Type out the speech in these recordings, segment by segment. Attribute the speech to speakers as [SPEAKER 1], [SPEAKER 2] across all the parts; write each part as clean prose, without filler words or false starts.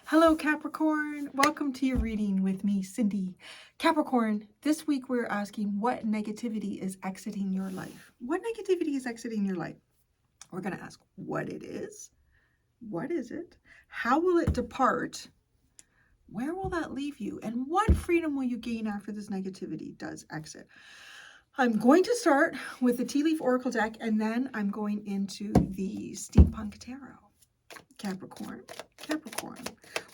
[SPEAKER 1] Hello, Capricorn. Welcome to your reading with me, Cindy. Capricorn, this week we're asking what negativity is exiting your life. What negativity is exiting your life? We're going to ask what it is. What is it? How will it depart? Where will that leave you? And what freedom will you gain after this negativity does exit? I'm going to start with the Tea Leaf Oracle deck, and then I'm going into the Steampunk Tarot. Capricorn,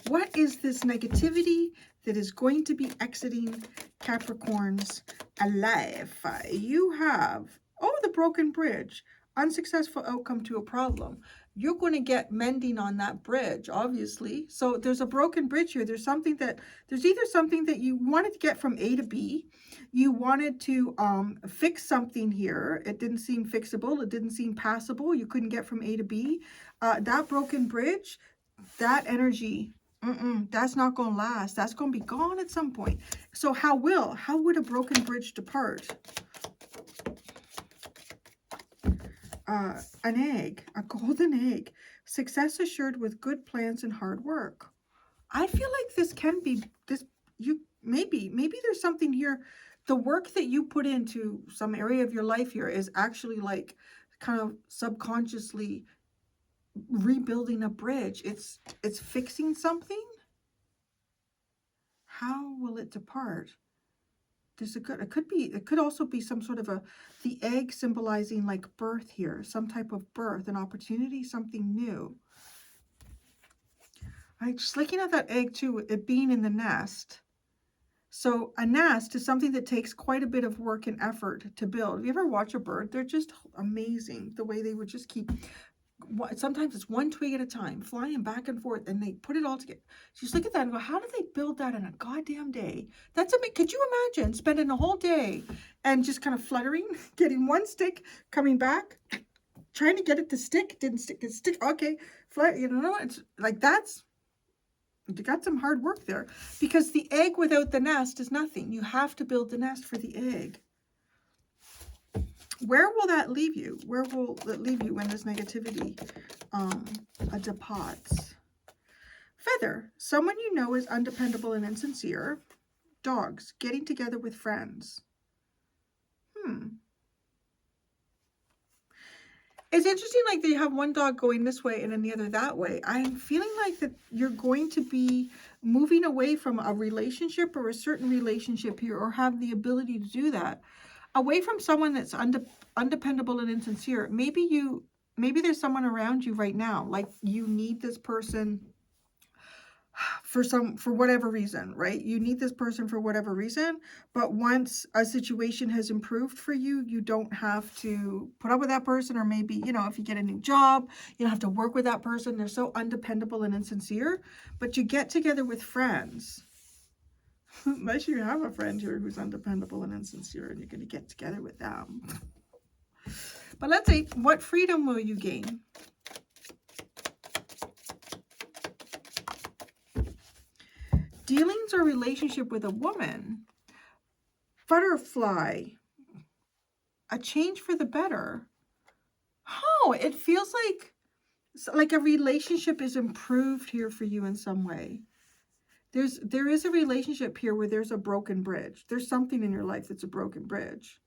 [SPEAKER 1] what is this negativity that is going to be exiting Capricorn's life? You have, the broken bridge, unsuccessful outcome to a problem. You're going to get mending on that bridge, obviously. So there's a broken bridge here. There's either something that you wanted to get from A to B. You wanted to fix something here. It didn't seem fixable. It didn't seem passable. You couldn't get from A to B. That broken bridge, that energy, that's not going to last. That's going to be gone at some point. So how would a broken bridge depart? An egg, a golden egg, success assured with good plans and hard work. I feel like this can be this. Maybe there's something here. The work that you put into some area of your life here is actually like kind of subconsciously rebuilding a bridge. It's fixing something. How will it depart? It could also be some sort of the egg symbolizing like birth here, some type of birth, an opportunity, something new. I'm just looking at that egg too, it being in the nest. So a nest is something that takes quite a bit of work and effort to build. Have you ever watched a bird? They're just amazing. The way they would just keep, sometimes it's one twig at a time, flying back and forth, and they put it all together. Just look at that and go, how did they build that in a goddamn day? Could you imagine spending a whole day and just kind of fluttering, getting one stick, coming back, trying to get it to stick, didn't stick, it stick, okay, fly, it's like you got some hard work there, because the egg without the nest is nothing. You have to build the nest for the egg. Where will that leave you? Where will it leave you when this negativity departs? Feather, someone you know is undependable and insincere. Dogs, getting together with friends. It's interesting, like they have one dog going this way and then the other that way. I'm feeling like that you're going to be moving away from a relationship or a certain relationship here, or have the ability to do that. Away from someone that's undependable and insincere. Maybe there's someone around you right now, like you need this person for whatever reason, right? You need this person for whatever reason, but once a situation has improved for you, you don't have to put up with that person, or maybe, if you get a new job, you don't have to work with that person. They're so undependable and insincere, but you get together with friends. Unless you have a friend here who's undependable and insincere, and you're going to get together with them. But let's see, what freedom will you gain? Dealings or relationship with a woman. Butterfly. A change for the better. Oh, it feels like a relationship is improved here for you in some way. There is a relationship here where there's a broken bridge. There's something in your life that's a broken bridge.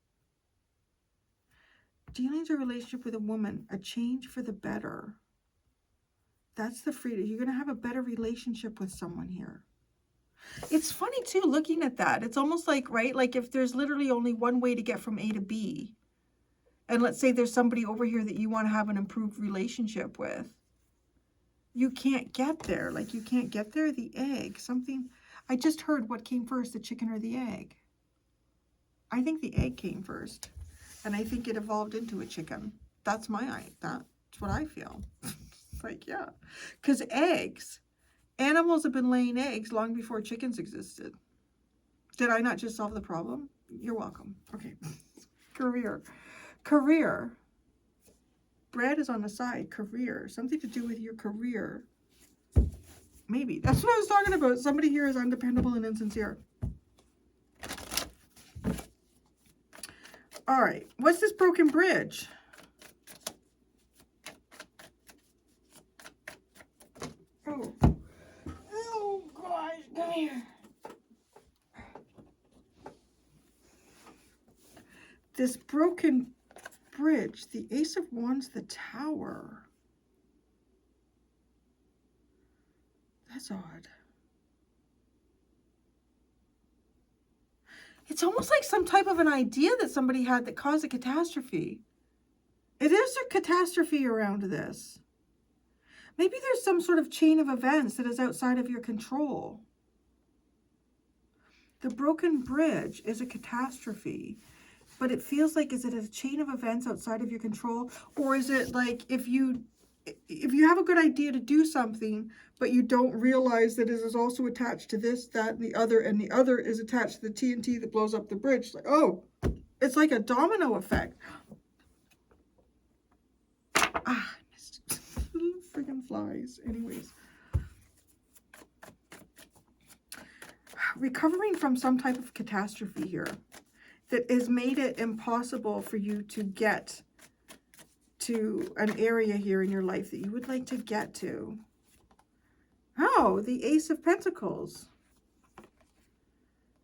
[SPEAKER 1] Dealings or relationship with a woman. A change for the better. That's the freedom. You're going to have a better relationship with someone here. It's funny too, looking at that. It's almost like, right, like if there's literally only one way to get from A to B, and let's say there's somebody over here that you want to have an improved relationship with, you can't get there. Like you can't get there. The egg, something, I just heard what came first, the chicken or the egg. I think the egg came first, and I think it evolved into a chicken. That's what I feel. It's like, yeah, because animals have been laying eggs long before chickens existed. Did I not just solve the problem? You're welcome. Okay. Career. Bread is on the side. Career. Something to do with your career. Maybe. That's what I was talking about. Somebody here is undependable and insincere. All right. What's this broken bridge? Oh. This broken bridge, the Ace of Wands, the Tower. That's odd. It's almost like some type of an idea that somebody had that caused a catastrophe. It is a catastrophe around this. Maybe there's some sort of chain of events that is outside of your control. The broken bridge is a catastrophe, but it feels like, is it a chain of events outside of your control? Or is it like if you have a good idea to do something, but you don't realize that it is also attached to this, that, and the other is attached to the TNT that blows up the bridge. Like, oh, it's like a domino effect. Ah, I missed it. Little friggin' flies. Anyways. Recovering from some type of catastrophe here that has made it impossible for you to get to an area here in your life that you would like to get to. Oh, the Ace of Pentacles.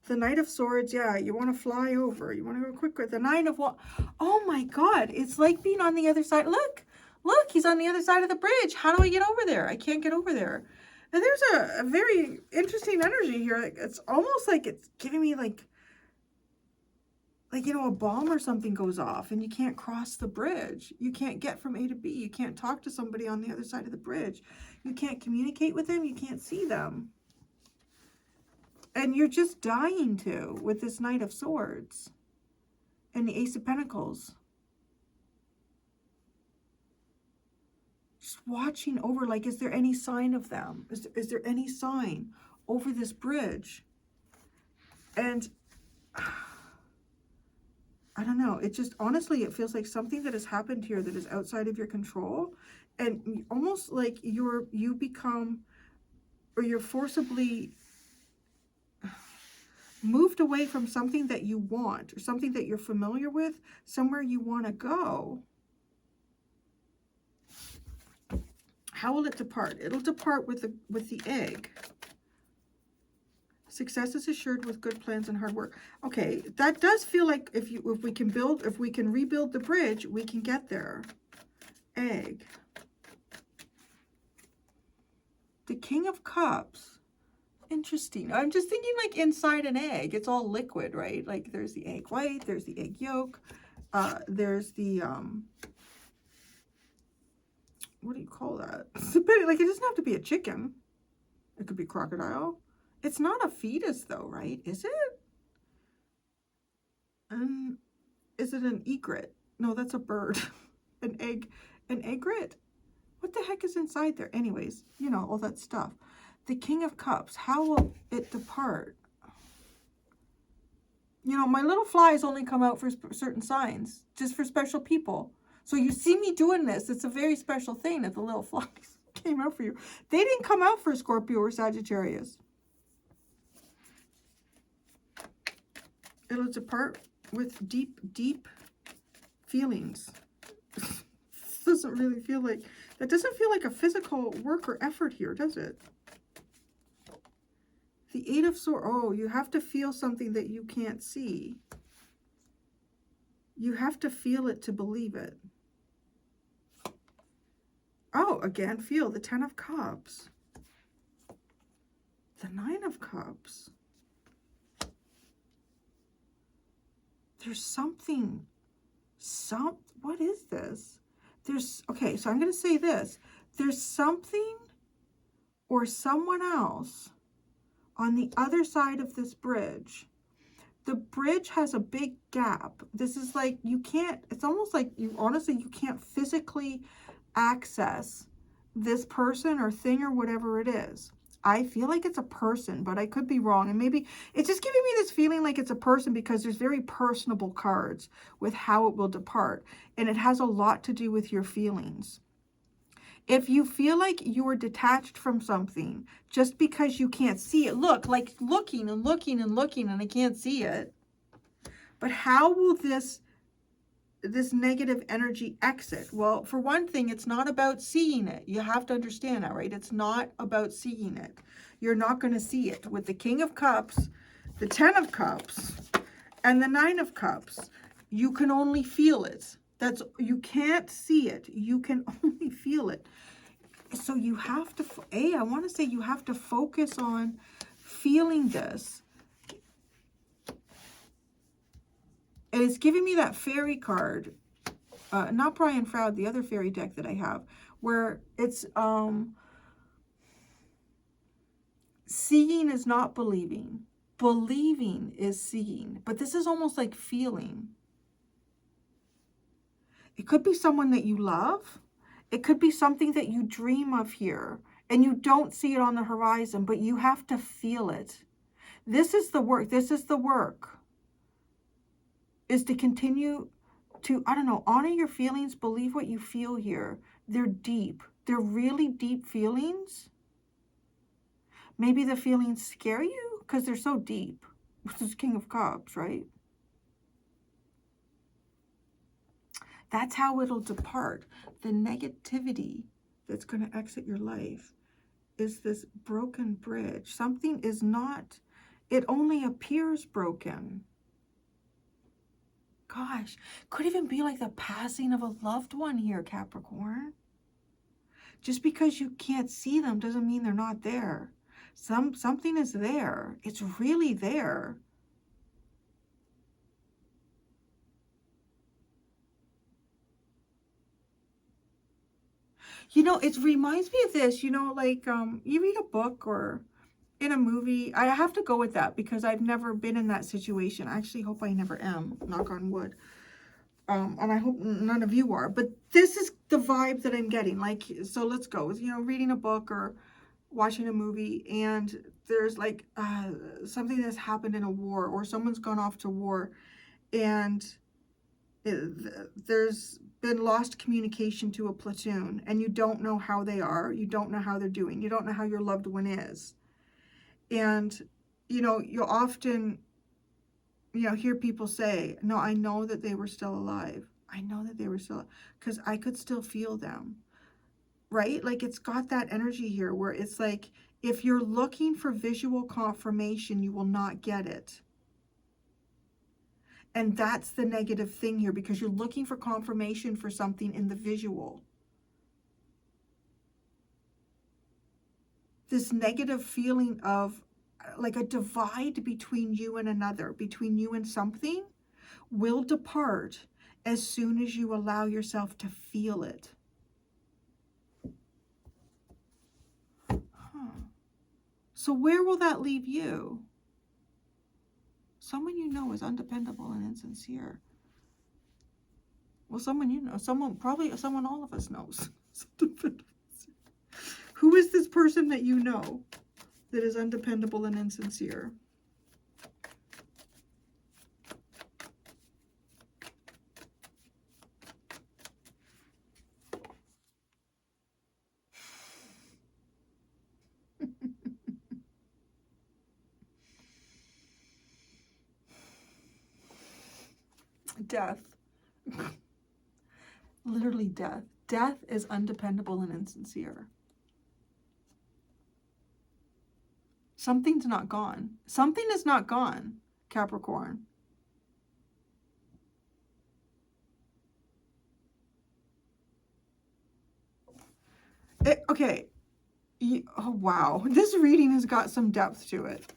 [SPEAKER 1] The Knight of Swords, yeah, you want to fly over. You want to go quicker. The Nine of Wands. Oh my God, it's like being on the other side. Look, he's on the other side of the bridge. How do I get over there? I can't get over there. And there's a very interesting energy here. It's almost like it's giving me like, you know, a bomb or something goes off and you can't cross the bridge. You can't get from A to B. You can't talk to somebody on the other side of the bridge. You can't communicate with them. You can't see them. And you're just dying to with this Knight of Swords and the Ace of Pentacles. Just watching over, like, is there any sign of them? Is there any sign over this bridge? And I don't know. It just, honestly, it feels like something that has happened here that is outside of your control. And almost like you become, or you're forcibly moved away from something that you want, or something that you're familiar with, somewhere you want to go. How will it depart? It'll depart with the egg. Success is assured with good plans and hard work. Okay, that does feel like if we can rebuild the bridge, we can get there. Egg. The King of Cups. Interesting. I'm just thinking like inside an egg, it's all liquid, right? Like there's the egg white, there's the egg yolk, there's the what do you call that? It's a bit like, it doesn't have to be a chicken. It could be crocodile. It's not a fetus though, right? Is it? Is it an egret? No, that's a bird. An egret? What the heck is inside there? Anyways, you know, all that stuff. The King of Cups, how will it depart? You know, my little flies only come out for certain signs, just for special people. So you see me doing this, it's a very special thing that the little flies came out for you. They didn't come out for Scorpio or Sagittarius. It'll depart with deep, deep feelings. Doesn't really feel like, that doesn't feel like a physical work or effort here, does it? The Eight of Swords. Oh, you have to feel something that you can't see. You have to feel it to believe it. Oh, again, feel the Ten of Cups. The Nine of Cups. There's something, what is this? Okay, so I'm going to say this. There's something or someone else on the other side of this bridge. The bridge has a big gap. This is like, it's almost like honestly, you can't physically access this person or thing or whatever it is. I feel like it's a person, but I could be wrong. And maybe it's just giving me this feeling like it's a person because there's very personable cards with how it will depart. And it has a lot to do with your feelings. If you feel like you are detached from something just because you can't see it, like looking and looking and looking and I can't see it. But how will this negative energy exit? Well, for one thing, it's not about seeing it. You have to understand that, right? It's not about seeing it. You're not going to see it. With the King of Cups, the Ten of Cups, and the Nine of Cups, You can only feel it. You can't see it. You can only feel it. So you have to, I want to say you have to focus on feeling this. And it's giving me that fairy card, not Brian Froud, the other fairy deck that I have, where it's seeing is not believing. Believing is seeing. But this is almost like feeling. It could be someone that you love. It could be something that you dream of here and you don't see it on the horizon, but you have to feel it. This is the work. This is the work. Is to continue to, I don't know, honor your feelings, believe what you feel here. They're deep. They're really deep feelings. Maybe the feelings scare you because they're so deep. This is King of Cups, right? That's how it'll depart. The negativity that's going to exit your life is this broken bridge. Something is not, it only appears broken. Gosh, could even be like the passing of a loved one here, Capricorn. Just because you can't see them doesn't mean they're not there. Something is there. It's really there. You know, it reminds me of this, you know, like you read a book or in a movie. I have to go with that because I've never been in that situation. I actually hope I never am, knock on wood. And I hope none of you are. But this is the vibe that I'm getting. Like, so let's go. You know, reading a book or watching a movie and there's like something that's happened in a war or someone's gone off to war and there's been lost communication to a platoon and you don't know how they are, you don't know how they're doing, you don't know how your loved one is. And, you know, you'll often, you know, hear people say, no, I know that they were still alive. I know that they were still, because I could still feel them, right? Like it's got that energy here where it's like, if you're looking for visual confirmation, you will not get it. And that's the negative thing here because you're looking for confirmation for something in the visual. This negative feeling of like a divide between you and another, between you and something, will depart as soon as you allow yourself to feel it. So where will that leave you? Someone you know is undependable and insincere. Well, someone you know, probably someone all of us knows. Who is this person that you know that is undependable and insincere? Death. Literally death. Death is undependable and insincere. Something's not gone. Something is not gone, Capricorn. Okay. Oh, wow. This reading has got some depth to it.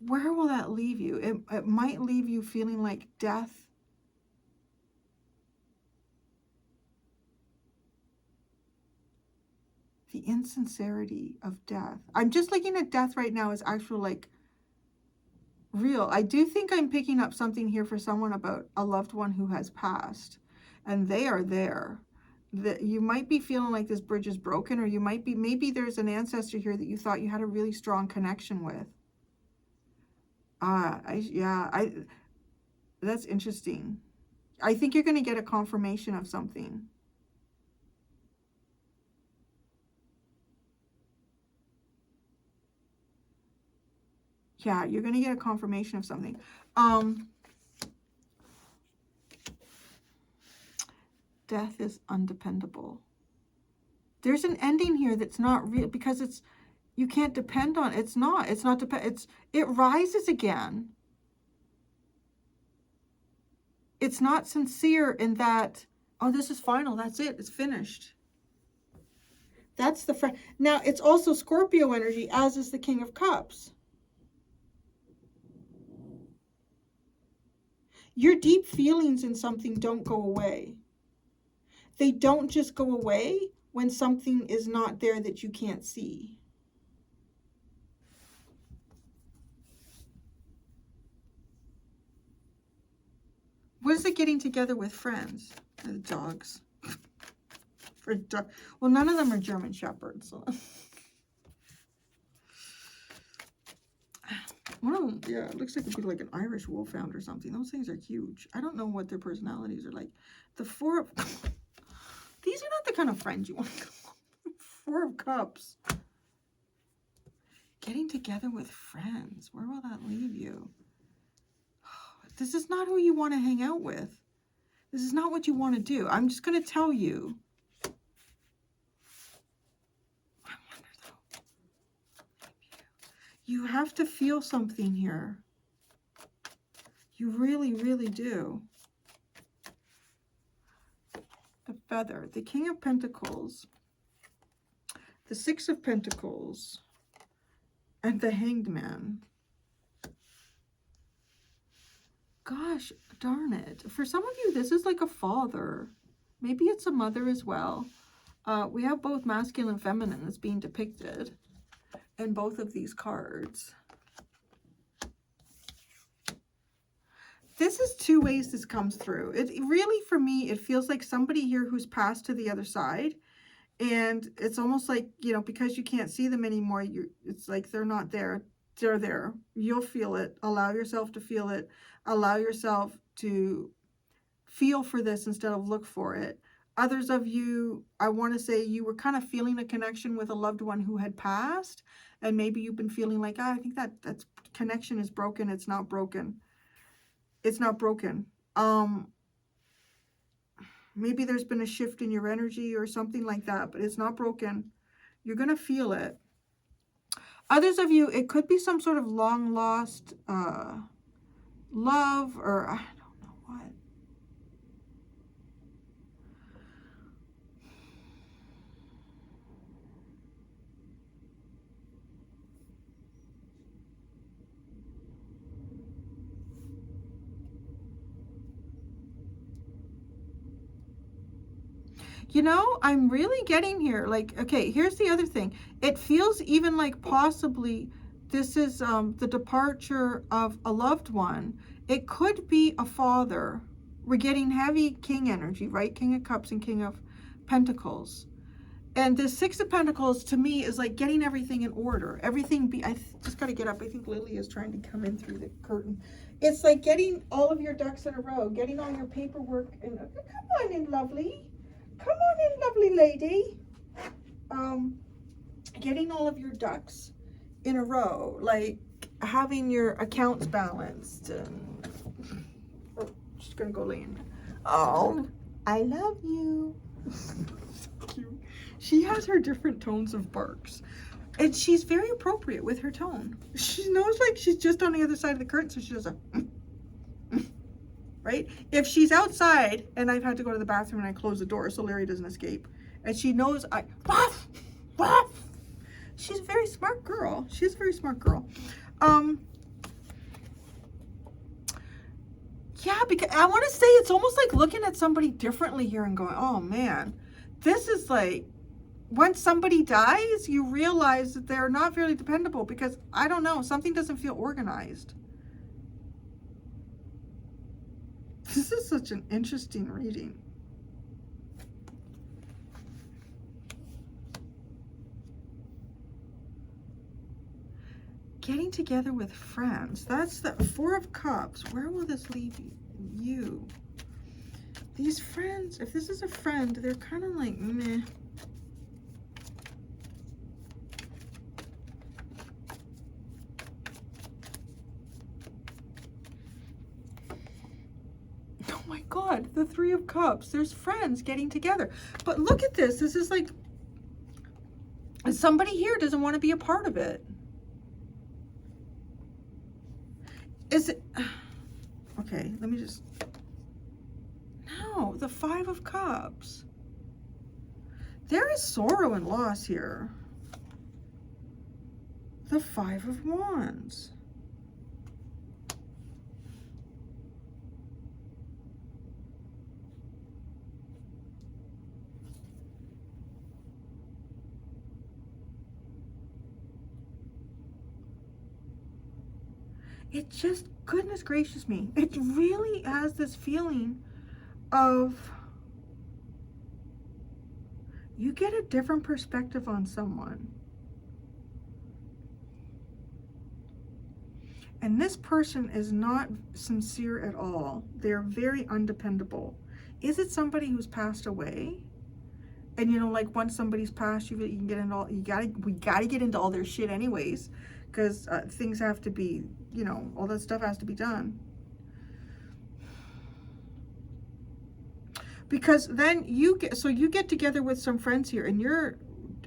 [SPEAKER 1] Where will that leave you? It might leave you feeling like death. The insincerity of death. I'm just looking at death right now as actual, like, real. I do think I'm picking up something here for someone about a loved one who has passed. And they are there. That you might be feeling like this bridge is broken, or you might be, maybe there's an ancestor here that you thought you had a really strong connection with. That's interesting. I think you're going to get a confirmation of something. Yeah, you're going to get a confirmation of something. Death is undependable. There's an ending here that's not real because it's, you can't depend on it. It's not it rises again. it's not sincere in that, oh, this is final, that's it, it's finished. That's the friend. Now, it's also Scorpio energy, as is the King of Cups. Your deep feelings in something don't go away. They don't just go away when something is not there that you can't see. What is it getting together with friends? The dogs. Well, none of them are German Shepherds. So. One of them, yeah, it looks like it'd be like an Irish Wolfhound or something. Those things are huge. I don't know what their personalities are like. The Four of... These are not the kind of friends you want. Four of Cups. Getting together with friends. Where will that leave you? This is not who you want to hang out with. This is not what you want to do. I'm just going to tell you. I wonder though. You have to feel something here. You really, really do. The Feather, the King of Pentacles, the Six of Pentacles, and the Hanged Man. Gosh darn it. For some of you, this is like a father. Maybe it's a mother as well. We have both masculine and feminine that's being depicted in both of these cards. This is two ways this comes through. It really, for me, it feels like somebody here who's passed to the other side. And it's almost like, you know, because you can't see them anymore, it's like they're not there. They're there. You'll feel it. Allow yourself to feel it. Allow yourself to feel for this instead of look for it. Others of you, I want to say you were kind of feeling a connection with a loved one who had passed. And maybe you've been feeling like, I think that connection is broken. It's not broken. It's not broken. Maybe there's been a shift in your energy or something like that, but it's not broken. You're going to feel it. Others of you, it could be some sort of long lost love, or I don't know what. You know, I'm really getting here. Like, okay, here's the other thing. It feels even like possibly this is the departure of a loved one. It could be a father. We're getting heavy king energy, right? King of Cups and King of Pentacles. And the Six of Pentacles to me is like getting everything in order. Everything I just got to get up. I think Lily is trying to come in through the curtain. It's like getting all of your ducks in a row, getting all your paperwork. And come on in, lovely. Come on in, lovely lady. Getting all of your ducks in a row, like having your accounts balanced. And, oh, she's gonna go lay in. Oh, I love you. So cute. She has her different tones of barks, and she's very appropriate with her tone. She knows, like, she's just on the other side of the curtain, so she does a right? If she's outside and I've had to go to the bathroom and I close the door so Larry doesn't escape, and she knows woof, woof. She's a very smart girl. She's a very smart girl. Yeah, because I want to say it's almost like looking at somebody differently here and going, oh man, this is like, once somebody dies, you realize that they're not very dependable because, I don't know, something doesn't feel organized. This is such an interesting reading. Getting together with friends. That's the Four of Cups. Where will this leave you? These friends, if this is a friend, they're kind of like, meh. Oh my God, the Three of Cups. There's friends getting together. But look at this. This is like, somebody here doesn't want to be a part of it. Is it, okay, let me just, No, the Five of Cups. There is sorrow and loss here. The Five of Wands. It just, goodness gracious me, it really has this feeling of you get a different perspective on someone. And this person is not sincere at all. They're very undependable. Is it somebody who's passed away? And you know, like once somebody's passed, you can get into all, we gotta get into all their shit anyways, because things have to be, you know, all that stuff has to be done. Because then you get together with some friends here, and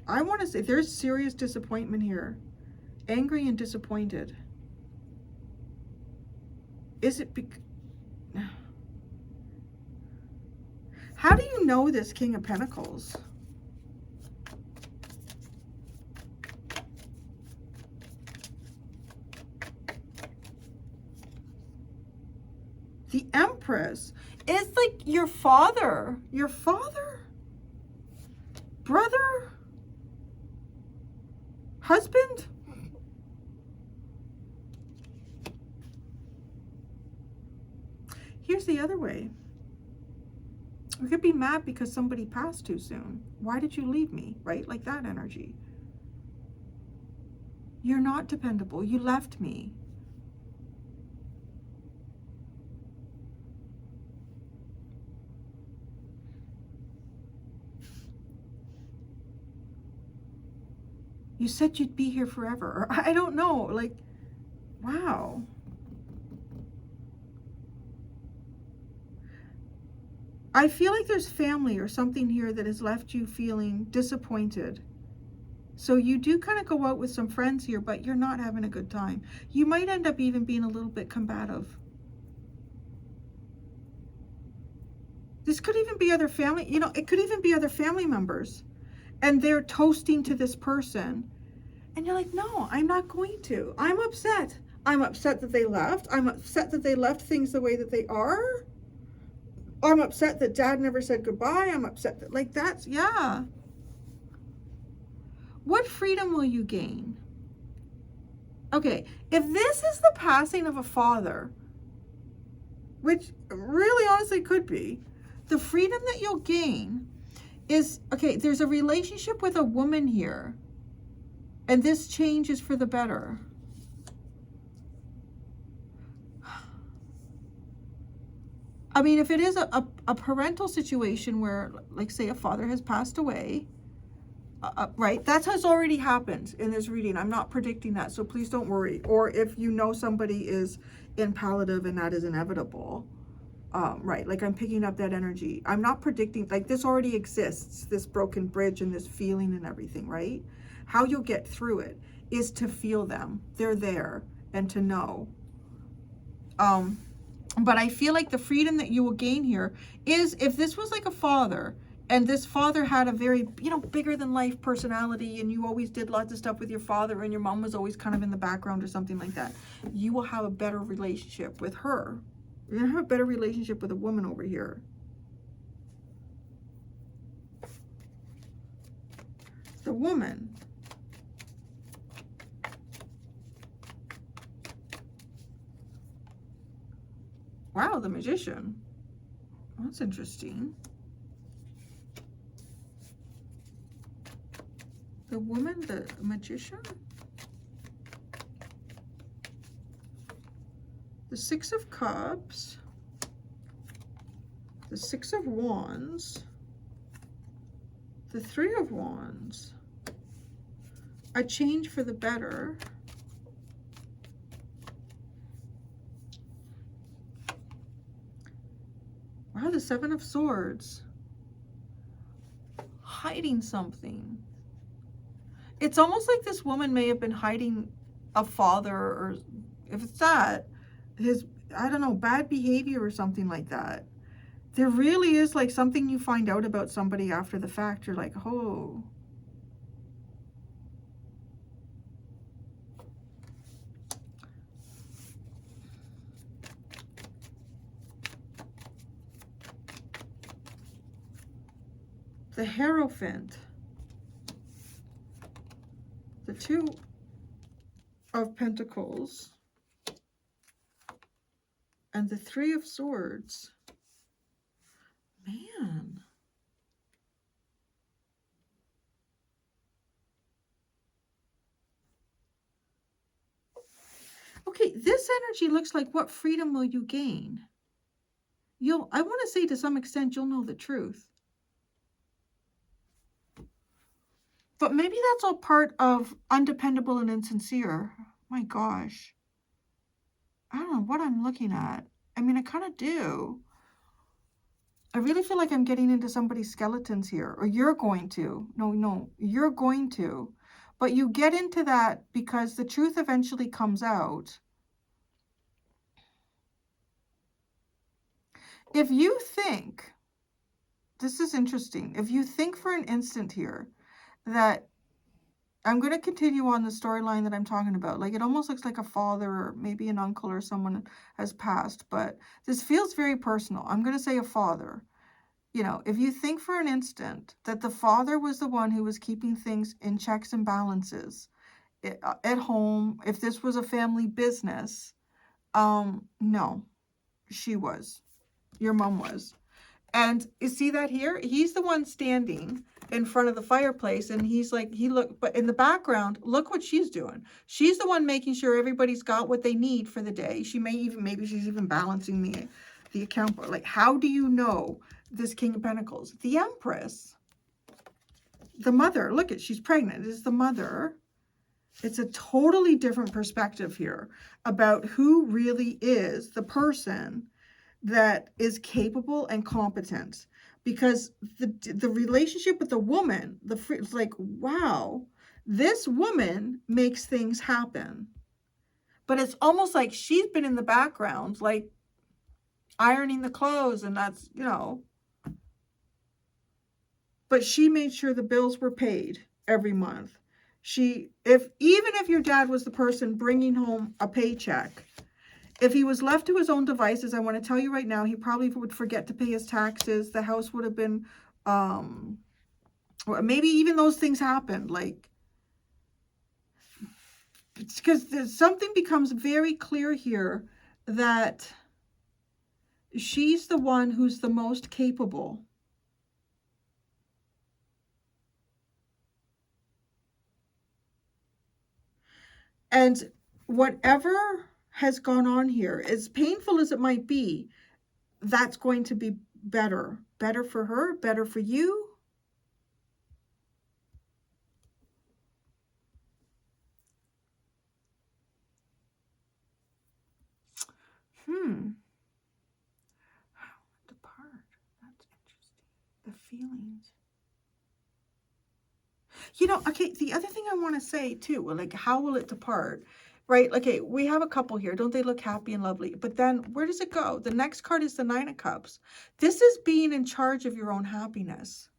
[SPEAKER 1] I want to say there's serious disappointment here, angry and disappointed. Is it how do you know this King of Pentacles? The Empress. It's like your father, brother, husband. Here's the other way. We could be mad because somebody passed too soon. Why did you leave me? Right? Like that energy. You're not dependable. You left me. You said you'd be here forever. Or I don't know. Like, wow. I feel like there's family or something here that has left you feeling disappointed. So you do kind of go out with some friends here, but you're not having a good time. You might end up even being a little bit combative. This could even be other family, you know, it could even be other family members. And they're toasting to this person. And you're like, no, I'm not going to. I'm upset. I'm upset that they left. I'm upset that they left things the way that they are. I'm upset that dad never said goodbye. I'm upset that, like, that's, yeah. What freedom will you gain? Okay, if this is the passing of a father, which really honestly could be, the freedom that you'll gain is, okay, there's a relationship with a woman here, and this change is for the better. I mean, if it is a parental situation where, like, say a father has passed away, right, that has already happened in this reading. I'm not predicting that, so please don't worry. Or if you know somebody is in palliative and that is inevitable, right, like I'm picking up that energy. I'm not predicting, like this already exists, this broken bridge and this feeling and everything, right? How you'll get through it is to feel them. They're there, and to know. But I feel like the freedom that you will gain here is if this was like a father, and this father had a very, you know, bigger than life personality, and you always did lots of stuff with your father, and your mom was always kind of in the background or something like that, you will have a better relationship with her. You're going to have a better relationship with a woman over here. The woman. Wow, the Magician. That's interesting. The woman, the Magician. The Six of Cups. The Six of Wands. The Three of Wands. A change for the better. Wow, the Seven of Swords. Hiding something. It's almost like this woman may have been hiding a father, or if it's that, his, I don't know, bad behavior or something like that. There really is like something you find out about somebody after the fact. You're like, oh. The Hierophant. The Two of Pentacles. And the Three of Swords. Man. Okay, this energy looks like, what freedom will you gain? I want to say to some extent, you'll know the truth. But maybe that's all part of undependable and insincere. My gosh. I don't know what I'm looking at. I mean, I kind of do. I really feel like I'm getting into somebody's skeletons here. Or you're going to. No, you're going to. But you get into that because the truth eventually comes out. If you think, this is interesting, if you think for an instant here that, I'm going to continue on the storyline that I'm talking about. Like, it almost looks like a father or maybe an uncle or someone has passed, but this feels very personal. I'm going to say a father. You know, if you think for an instant that the father was the one who was keeping things in checks and balances at home, if this was a family business, no, she was. Your mom was. And you see that here? He's the one standing in front of the fireplace, and he's like, but in the background, look what she's doing. She's the one making sure everybody's got what they need for the day. Maybe she's even balancing the account. But like, how do you know this King of Pentacles? The Empress, the mother, look at, she's pregnant, is the mother. It's a totally different perspective here about who really is the person that is capable and competent, because the relationship with the woman, it's like, wow, this woman makes things happen. But it's almost like she's been in the background, like ironing the clothes, and that's, you know, but she made sure the bills were paid every month. Even if your dad was the person bringing home a paycheck, if he was left to his own devices, I want to tell you right now, he probably would forget to pay his taxes. The house would have been, maybe even those things happened. Like, it's because something becomes very clear here that she's the one who's the most capable. And whatever has gone on here, as painful as it might be, that's going to be better. Better for her, better for you. Depart. That's interesting. The feelings. You know, okay, the other thing I want to say too, like, how will it depart? Right? Okay, we have a couple here. Don't they look happy and lovely? But then where does it go? The next card is the Nine of Cups. This is being in charge of your own happiness.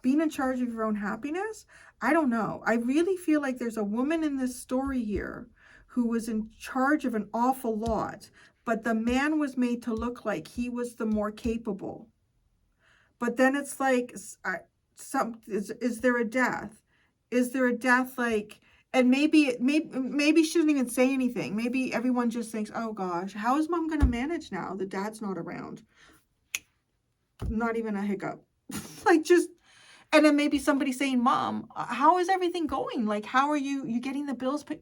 [SPEAKER 1] Being in charge of your own happiness? I don't know. I really feel like there's a woman in this story here who was in charge of an awful lot, but the man was made to look like he was the more capable. But then it's like, is there a death? Is there a death, like, and maybe she doesn't even say anything. Maybe everyone just thinks, oh gosh, how is mom going to manage now? The dad's not around. Not even a hiccup. Like, just, and then maybe somebody saying, mom, how is everything going? Like, how are you getting the bills paid?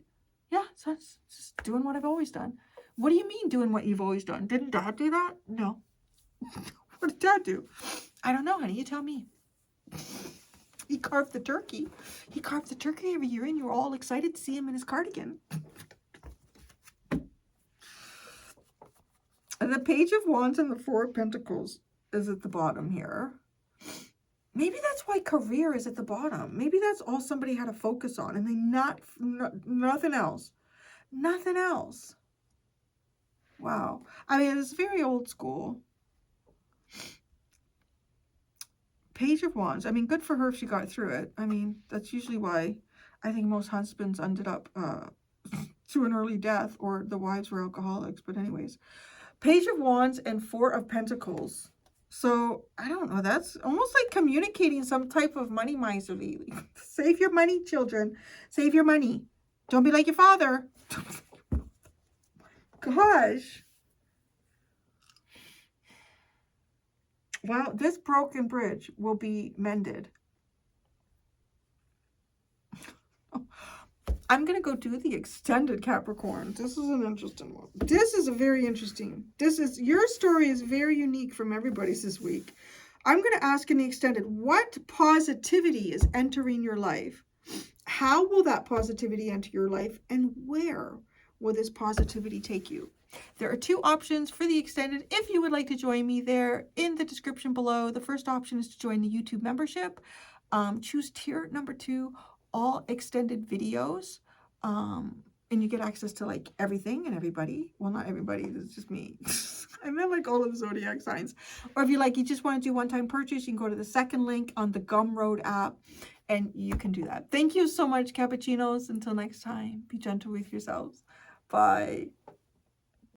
[SPEAKER 1] Yeah, so it's just doing what I've always done. What do you mean doing what you've always done? Didn't dad do that? No. What did dad do? I don't know, honey. You tell me. He carved the turkey. He carved the turkey every year, and you were all excited to see him in his cardigan. And the Page of Wands and the Four of Pentacles is at the bottom here. Maybe that's why career is at the bottom. Maybe that's all somebody had to focus on, and nothing else. Nothing else. Wow. I mean, it's very old school. Page of Wands. I mean, good for her if she got through it. I mean, that's usually why I think most husbands ended up to an early death, or the wives were alcoholics. But anyways, Page of Wands and Four of Pentacles. So, I don't know. That's almost like communicating some type of money miserly. Save your money, children. Save your money. Don't be like your father. Gosh. Well, this broken bridge will be mended. I'm going to go do the extended Capricorn. This is an interesting one. This is a very interesting. Your story is very unique from everybody's this week. I'm going to ask in the extended, what positivity is entering your life? How will that positivity enter your life? And where will this positivity take you? There are two options for the extended. If you would like to join me, there in the description below. The first option is to join the YouTube membership. Choose tier number 2, all extended videos. And you get access to like everything and everybody. Well, not everybody, this is just me. I meant like all of the zodiac signs. Or if you just want to do one-time purchase, you can go to the second link on the Gumroad app and you can do that. Thank you so much, cappuccinos. Until next time, be gentle with yourselves. Bye.